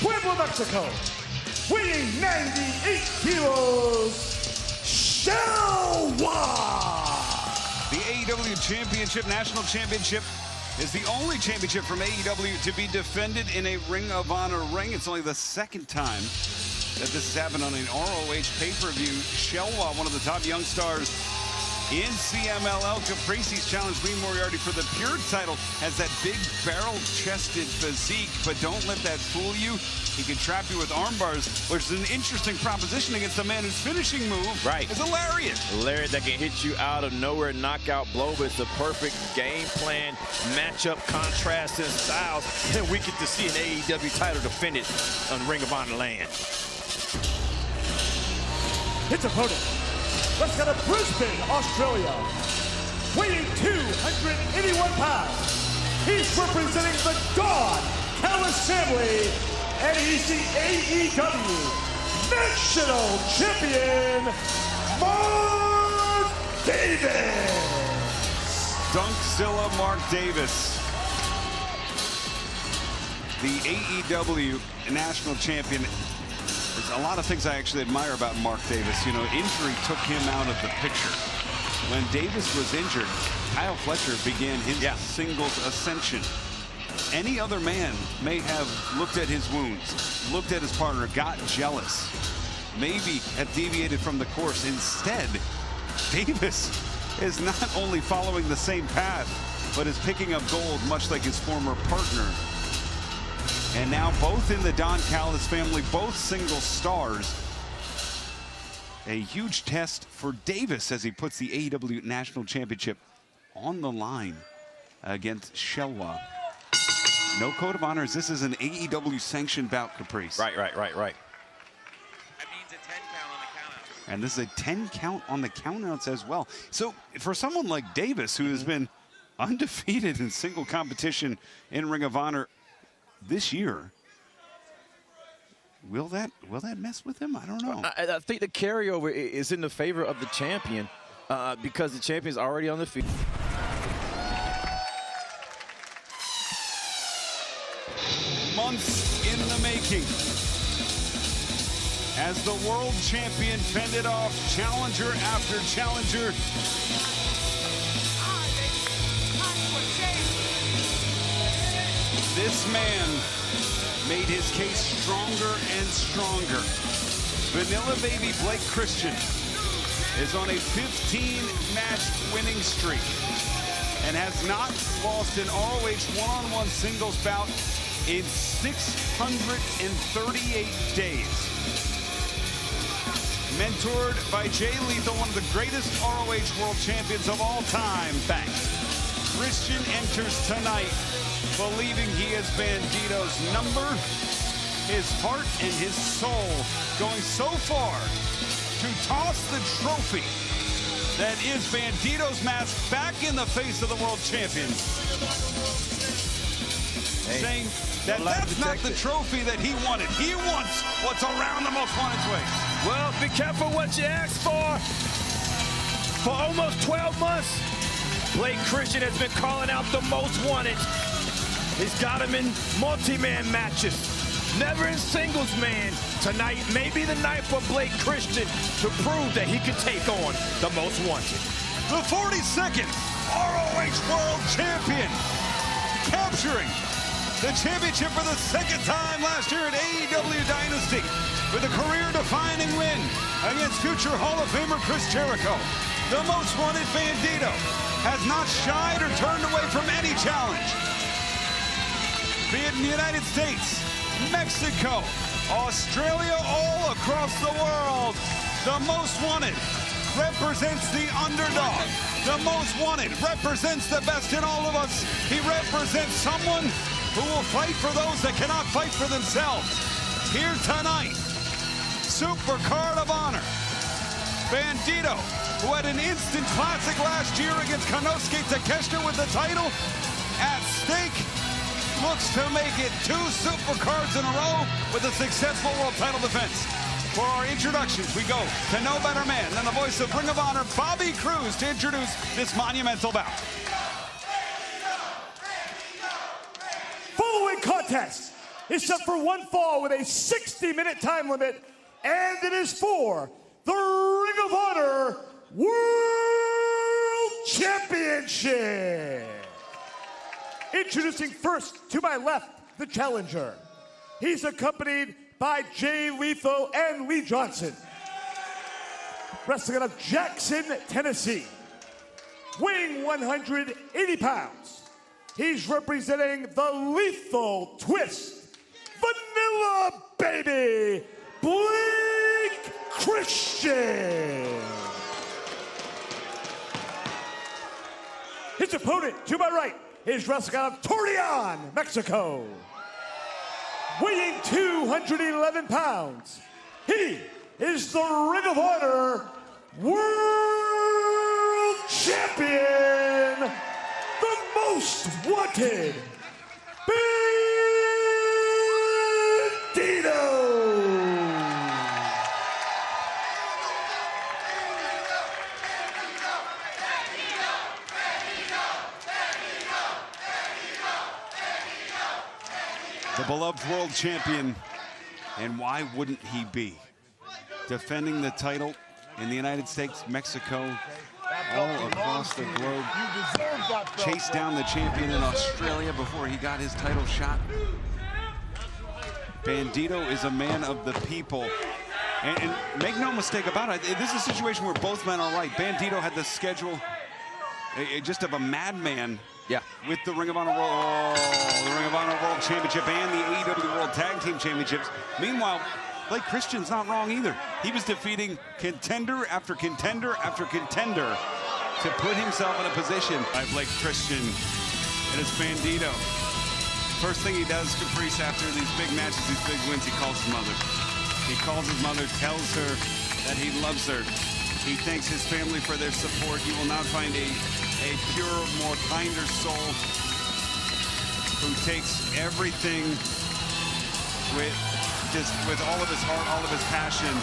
Puebla, Mexico, weighing 98 kilos, Shelwa. The AEW Championship, National Championship, is the only championship from AEW to be defended in a Ring of Honor ring. It's only the second time that this has happened on an ROH pay-per-view. Shelwa, one of the top young stars in CMLL. Caprice's challenged Lee Moriarty for the Pure title. Has that big barrel-chested physique, but don't let that fool you. He can trap you with arm bars, which is an interesting proposition against a man whose finishing move is a lariat. A lariat that can hit you out of nowhere, knockout blow, but it's the perfect game plan, matchup, contrast, and styles. And we get to see an AEW title defended on Ring of Honor land. His opponent, let's go to Brisbane, Australia, weighing 281 pounds. He's representing the Dalton Castle family, and he's the AEW National Champion, Mark Davis. Dunkzilla Mark Davis, the AEW National Champion. There's a lot of things I actually admire about Mark Davis. You know, injury took him out of the picture. When Davis was injured, Kyle Fletcher began his singles ascension. Any other man may have looked at his wounds, looked at his partner, got jealous, maybe have deviated from the course. Instead, Davis is not only following the same path, but is picking up gold, much like his former partner. And now both in the Don Callis family, both single stars. A huge test for Davis as he puts the AEW National Championship on the line against Shelwa. No code of honors. This is an AEW sanctioned bout, Caprice. Right. That means a 10 count on the countouts. And this is a 10 count on the countouts as well. So for someone like Davis, who has been undefeated in single competition in Ring of Honor this year, will that mess with him? I don't know. I think the carryover is in the favor of the champion because the champion is already on the field. Months in the making as the world champion fended off challenger after challenger. This man made his case stronger and stronger. Vanilla Baby Blake Christyan is on a 15-match winning streak and has not lost an ROH one-on-one singles bout in 638 days. Mentored by Jay Lethal, one of the greatest ROH world champions of all time. Christyan enters tonight believing he has Bandito's number, his heart, and his soul, going so far to toss the trophy that is Bandito's mask back in the face of the world champions. Saying that that's not the trophy that he wanted. He wants what's around the most wanted waist. Well, be careful what you ask for. For almost 12 months, Blake Christyan has been calling out the most wanted. He's got him in multi-man matches, never in singles man. Tonight may be the night for Blake Christyan to prove that he can take on the most wanted. The 42nd ROH World Champion, capturing the championship for the second time last year at AEW Dynasty with a career-defining win against future Hall of Famer Chris Jericho. The most wanted Bandito has not shied or turned away from any challenge. Be it in the United States, Mexico, Australia, all across the world. The most wanted represents the underdog. The most wanted represents the best in all of us. He represents someone who will fight for those that cannot fight for themselves. Here tonight, Supercard of Honor, Bandito who had an instant classic last year against Konosuke Takeshita with the title at stake, looks to make it 2 Supercards in a row with a successful world title defense. For our introductions, we go to no better man than the voice of Ring of Honor, Bobby Cruz, to introduce this monumental bout. Following contest is set for one fall with a 60-minute time limit, and it is for the Ring of Honor World Championship. Introducing first, to my left, the challenger. He's accompanied by Jay Letho and Lee Johnson. Wrestling out of Jackson, Tennessee. Weighing 180 pounds. He's representing the Lethal Twist, Vanilla Baby, Blake Christyan. His opponent, to my right, is wrestling out of Torreon, Mexico. Weighing 211 pounds, he is the Ring of Honor World Champion, the most wanted, Bandito. The beloved world champion, and why wouldn't he be? Defending the title in the United States, Mexico, all across the globe. Chased down the champion in Australia before he got his title shot. Bandito is a man of the people. And make no mistake about it, this is a situation where both men are right. Bandito had the schedule just of a madman. Yeah. With the Ring of Honor World Championship and the AEW World Tag Team Championships. Meanwhile, Blake Christyan's not wrong either. He was defeating contender after contender after contender to put himself in a position by Blake Christyan. And it's Bandito. First thing he does, Caprice, after these big matches, these big wins, he calls his mother. He calls his mother, tells her that he loves her. He thanks his family for their support. You will not find a pure, more kinder soul who takes everything with all of his heart, all of his passion.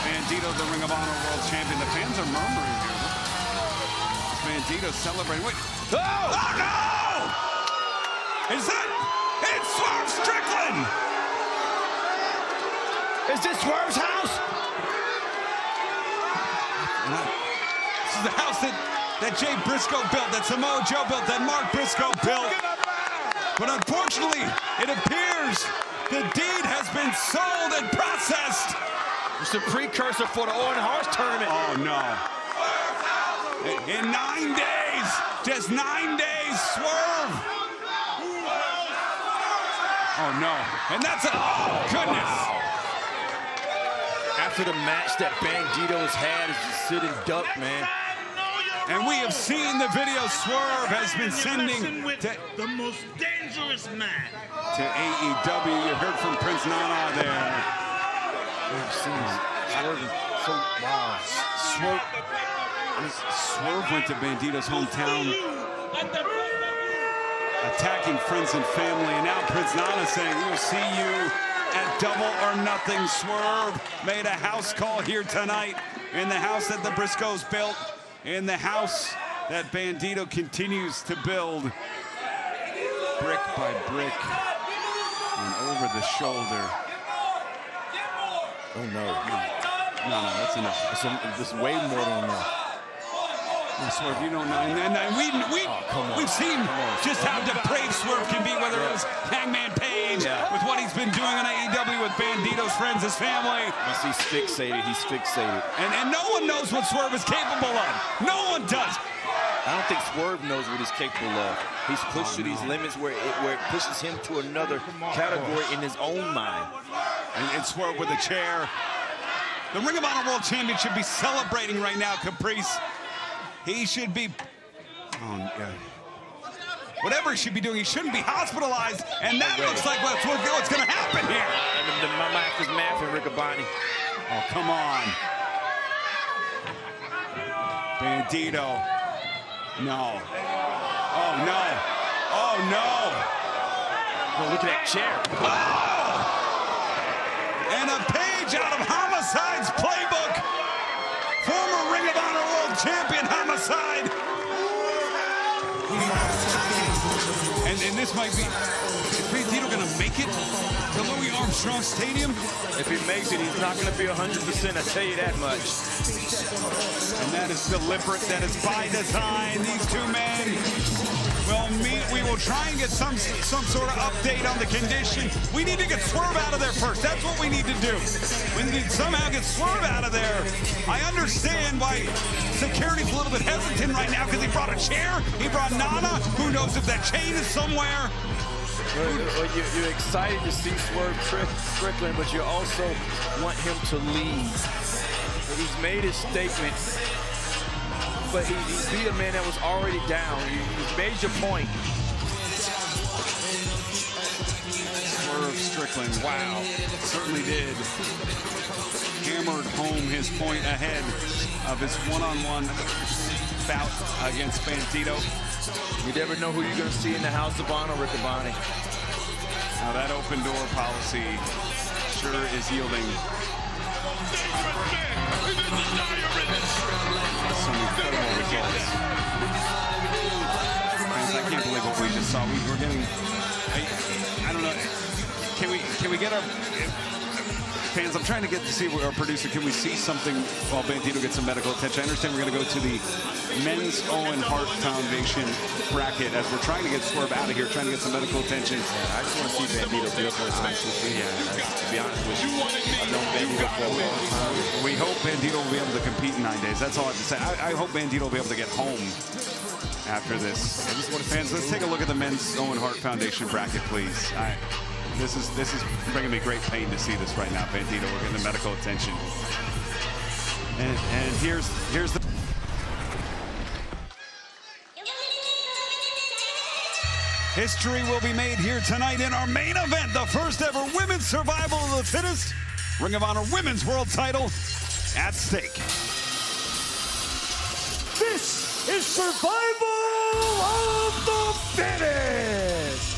Bandito, the Ring of Honor World Champion. The fans are murmuring here. Bandito celebrating. Wait. Oh! Oh no! Is that? It's Swerve Strickland! Is this Swerve's house? This is the house that Jay Briscoe built, that Samoa Joe built, that Mark Briscoe built. But unfortunately, it appears the deed has been sold and processed. It's a precursor for the Owen Hart tournament. Oh, no. In 9 days, just 9 days, Swerve. Oh, no. And that's a, oh, goodness. After the match that Bandito has had, is just sitting duck, man. And we have seen the video Swerve has been sending to the most dangerous man. To AEW. You heard from Prince Nana there. We've seen Swerve. So, wow. Swerve went to Bandito's hometown, attacking friends and family. And now Prince Nana saying, we will see you at Double or Nothing. Swerve made a house call here tonight in the house that the Briscoes built. In the house that Bandito continues to build, brick by brick and over the shoulder. Oh no. No, that's enough. This is way more than enough. Swerve, you don't know. And we've seen just how depraved Swerve can be, whether it was Hangman Page, with what he's been doing on AEW with Bandito's friends, his family. Once he's fixated, he's fixated. And no one knows what Swerve is capable of. No one does. I don't think Swerve knows what he's capable of. He's pushed to these limits where it pushes him to another category in his own mind. And Swerve with a chair. The Ring of Honor World Champion should be celebrating right now, Caprice. He should be, whatever he should be doing, he shouldn't be hospitalized, and that looks like what's going to happen here. My math is math for Riccaboni. Oh, come on. Bandito. No. Oh, no. Oh, no. Oh, look at that chair. Oh! And a page out of Homicide's playbook. Former Ring of Honor World Champion Homicide. And this might be, is Bandito going to make it to Louis Armstrong Stadium? If he makes it, he's not going to be 100%, I tell you that much. And that is deliberate, that is by design. These two men will meet. We will try and get some sort of update on the condition. We need to get Swerve out of there first. That's what we need to do. We need to somehow get Swerve out of there. I understand why security's a little bit hesitant right now because he brought a chair. He brought Nana. Who knows if that chain is somewhere? Well, you're excited to see Swerve Strickland, but you also want him to lead. He's made his statement, but he beat a man that was already down. You made your point. Swerve Strickland, wow, certainly did. Hammered home his point ahead of his one-on-one bout against Bandito. You never know who you're going to see in the House of Honor, Riccaboni. Now that open door policy sure is yielding some incredible results. I can't believe what we just saw. We're getting, I don't know, can we get our fans, I'm trying to get to see our producer, can we see something while Bandito gets some medical attention? I understand we're going to go to the Men's Owen Hart Foundation bracket as we're trying to get Swerve out of here, trying to get some medical attention. I just want to see Bandito do it for his match. To be honest with you, I've known Bandito for a long time. We hope Bandito will be able to compete in 9 days. That's all I have to say. I hope Bandito will be able to get home after this. Fans, let's take a look at the Men's Owen Hart Foundation bracket, please. This is bringing me great pain to see this right now. Bandito, we're getting the medical attention. And here's the... History will be made here tonight in our main event, the first ever women's survival of the fittest. Ring of Honor Women's World Title at stake. This is Survival of the Fittest,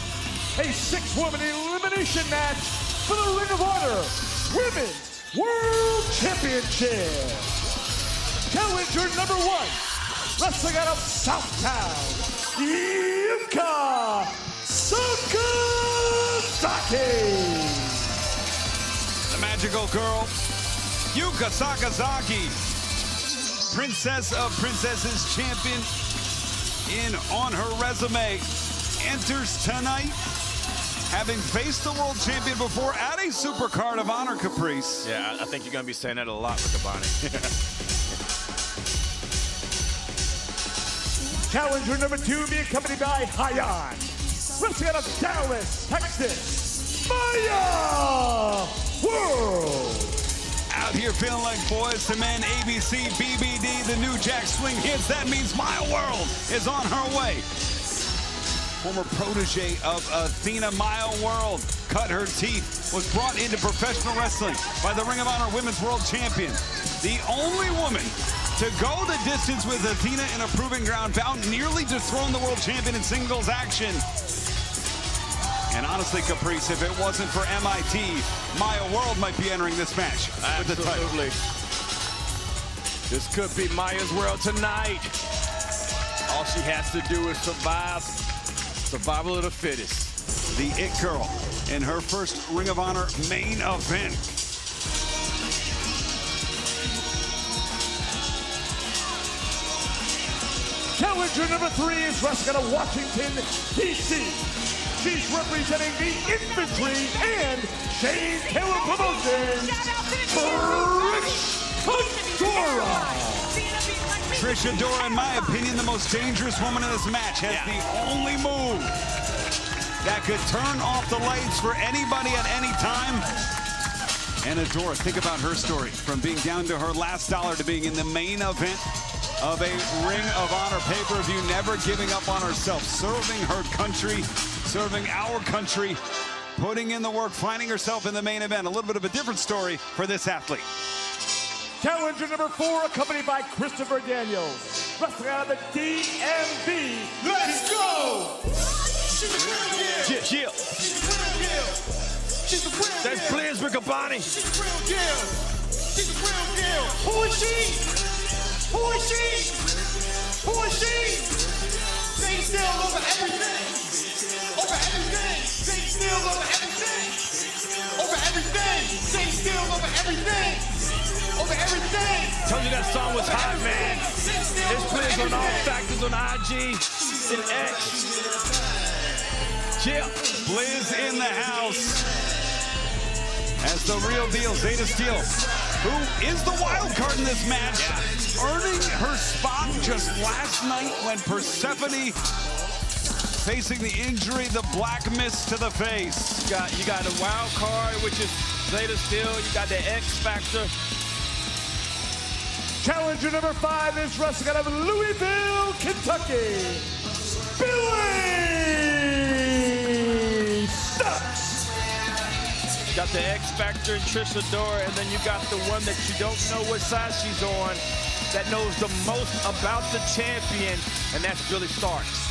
a 6-woman elimination match for the Ring of Honor Women's World Championship. Challenger number 1, wrestling out of Southtown, Yuka Sakazaki. The magical girl, Yuka Sakazaki, Princess of Princesses champion on her resume, enters tonight having faced the world champion before at a Supercard of Honor, Caprice. Yeah, I think you're going to be saying that a lot, Riccaboni. Challenger number 2 being accompanied by Hayan, wrestling out of Dallas, Texas, Maya World. Out here feeling like boys to men, ABC, BBD, the new Jack Swing hits. That means Maya World is on her way. Former protege of Athena, Maya World, cut her teeth, was brought into professional wrestling by the Ring of Honor Women's World Champion. The only woman to go the distance with Athena in a proving ground bout, nearly dethroned the world champion in singles action. And honestly, Caprice, if it wasn't for MIT, Maya World might be entering this match with the title. This could be Maya's World tonight. All she has to do is survive. Survival of the fittest. The It Girl in her first Ring of Honor main event. Challenger number 3 is wrestling out of Washington, D.C. She's representing the Infantry and Shane Taylor Promotions, Trish Adora. Trish Adora, in my opinion, the most dangerous woman in this match, has the only move that could turn off the lights for anybody at any time. And Adora, think about her story, from being down to her last dollar to being in the main event of a Ring of Honor pay-per-view, never giving up on herself, serving her country, serving our country, putting in the work, finding herself in the main event. A little bit of a different story for this athlete. Challenger number 4, accompanied by Christopher Daniels. Wrestling out of the DMV. Let's go! Jill. That's Blaze Riccaboni. Who is she? Who is she? Who is she? Zayda Steel over everything. Over everything. Zayda Steel over everything. Over everything. Zayda Steel over everything. Over everything. Told you that song was hot, man. It's Blaze on all factors on IG and X. Jill. Blaze in the house. As the real deal, Zayda Steel, who is the wild card in this match, earning her spot just last night when Persephone facing the injury, the black mist to the face. You got the wild card, which is Zayda Steel. You got the X Factor. Challenger number 5 is wrestling out of Louisville, Kentucky. Billy Starks. Got the X Factor and Trish Adora, and then you got the one that you don't know what side she's on, that knows the most about the champion, and that's Billy Starks.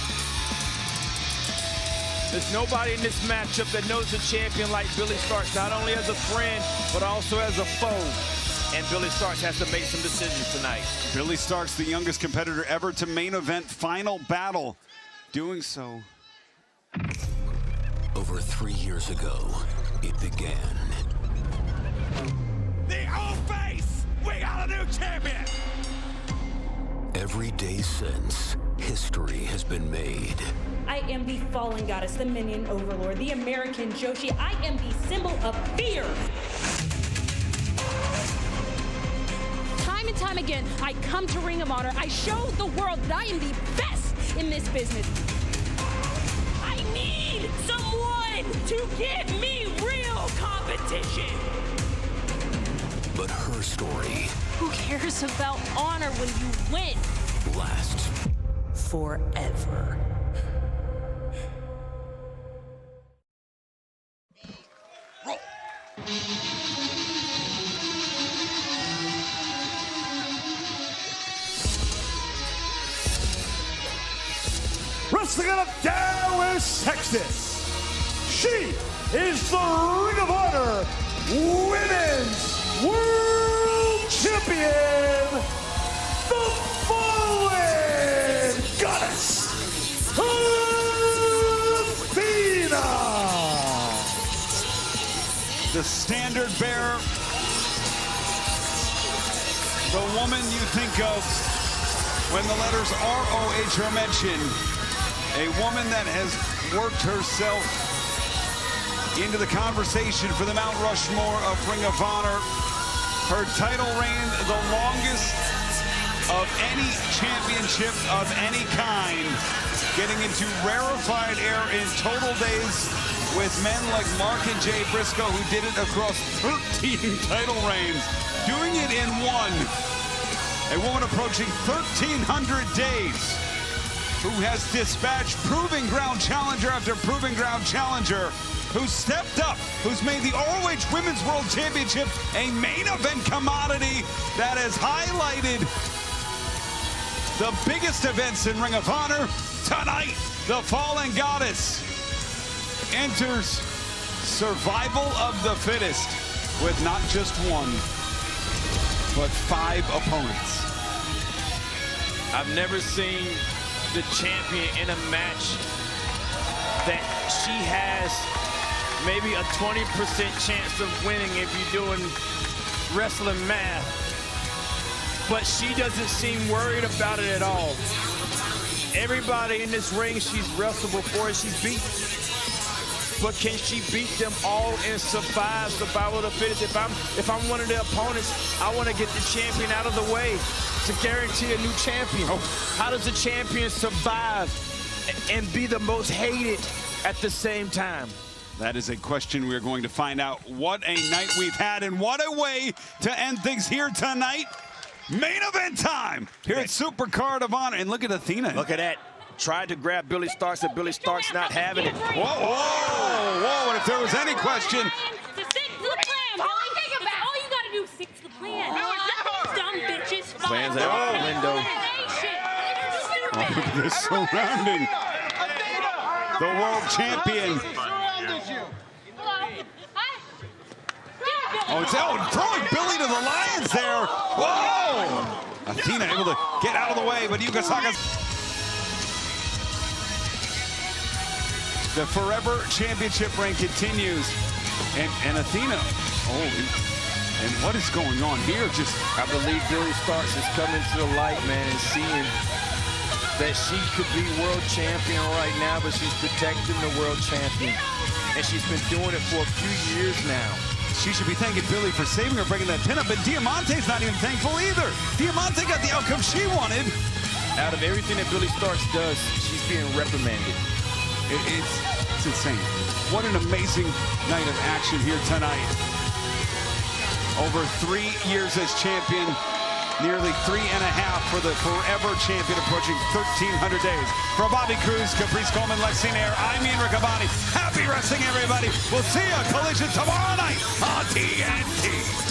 There's nobody in this matchup that knows the champion like Billy Starks, not only as a friend, but also as a foe. And Billy Starks has to make some decisions tonight. Billy Starks, the youngest competitor ever to main event Final Battle, doing so. Over 3 years ago, it began. The old face! We got a new champion! Every day since, history has been made. I am the fallen goddess, the minion overlord, the American Joshi. I am the symbol of fear. Time and time again, I come to Ring of Honor. I show the world that I am the best in this business. I need someone to give me real competition. But her story... Who cares about honor when you win? ...lasts forever. Wrestling out of Dallas, Texas. She is the Ring of Honor Women's World Champion, the Fallen Goddess, Athena. The standard bearer, the woman you think of when the letters ROH are mentioned, a woman that has worked herself into the conversation for the Mount Rushmore of Ring of Honor. Her title reign, the longest of any championship of any kind, getting into rarefied air in total days with men like Mark and Jay Briscoe, who did it across 13 title reigns, doing it in one. A woman approaching 1,300 days, who has dispatched proving ground challenger after proving ground challenger, who stepped up, who's made the ROH Women's World Championship a main event commodity that has highlighted the biggest events in Ring of Honor. Tonight, the Fallen Goddess enters survival of the fittest with not just one, but 5 opponents. I've never seen the champion in a match that she has maybe a 20% chance of winning if you're doing wrestling math. But she doesn't seem worried about it at all. Everybody in this ring she's wrestled before, she's beat. But can she beat them all and survive survival of the fittest? If I'm one of the opponents, I want to get the champion out of the way to guarantee a new champion. How does a champion survive and be the most hated at the same time? That is a question we're going to find out. What a night we've had, and what a way to end things here tonight. Main event time here at Supercard of Honor. And look at Athena. All that. Tried to grab Billy Starks, and Billy Starks not having it. Whoa, whoa, whoa. And if there was any question. Stick to the plan, Billy. All you got to do is stick to the plan. throws it out the window. They're surrounding the world champion. Oh, it's throwing Billy to the Lions there. Whoa! Athena able to get out of the way, but Yuka Sakazaki. The Forever Championship reign continues. And Athena, and what is going on here? I believe Billy Starks is coming to the light, man, and seeing that she could be world champion right now, but she's protecting the world champion. And she's been doing it for a few years now. She should be thanking Billy for saving her, breaking that pin up, but Diamante's not even thankful either. Diamante got the outcome she wanted. Out of everything that Billy Starks does, she's being reprimanded. It's insane. What an amazing night of action here tonight. Over 3 years as champion, nearly 3.5 for the Forever champion, approaching 1,300 days. For Bobby Cruz, Caprice Coleman, Lacey Nair, I'm Ian Riccaboni. Happy wrestling, everybody. We'll see you Collision tomorrow night on TNT.